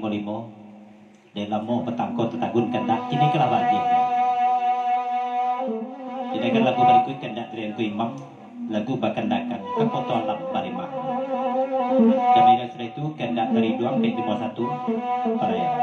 limo-limo dalam mau petangkot tetagun kandak kini kelabah dia. Jadi kan lagu berikut kandak dari ku imam lagu bakandakan kekoto alam barimah. Dan sudah itu kandak dari 2 sampai 51 perayaan.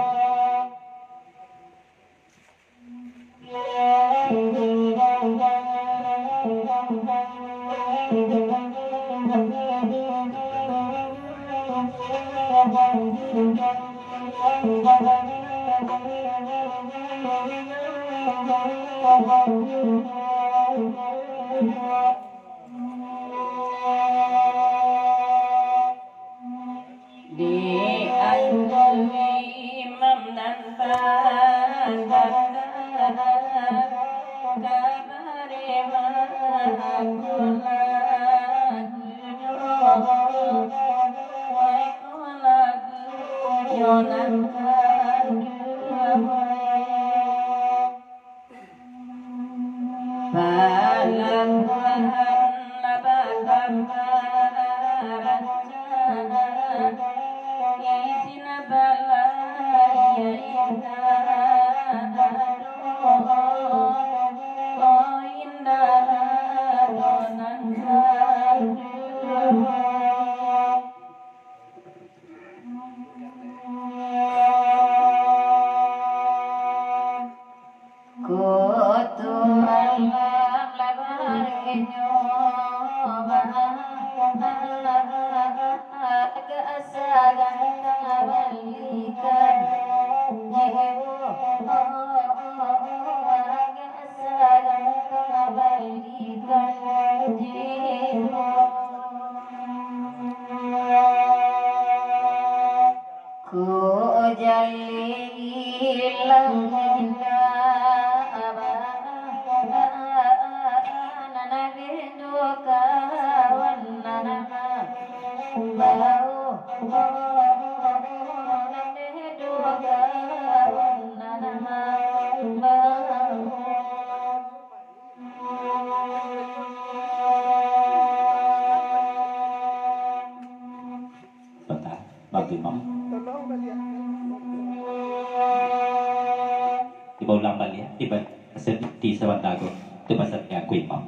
Di Sawandago itu pasatnya aku imam.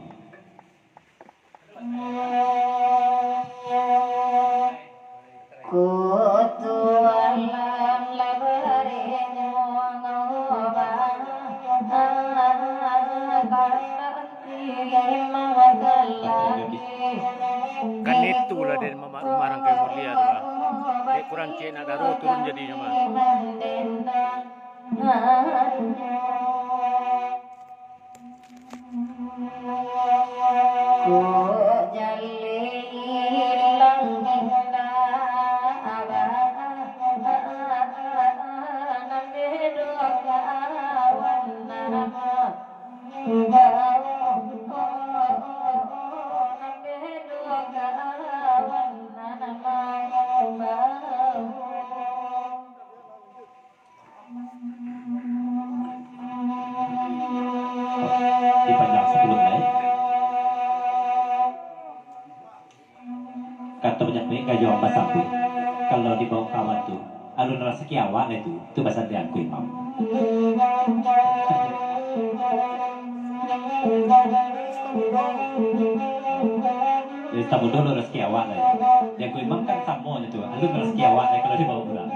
Kan itulah dari marang kayak mulia tuh lah. Dia kurang cina daru turun jadinya mah. Dipanjang sebelumnya kata banyak nih gak jawab bahasa aku kalau dibawa kawan tuh alun rasa kiawan itu bahasa aku imam. Jadi tamu dulu rezeki awak lah. Yang aku imam kan samo itu alun rezeki awak lah kalau dibawa pulang.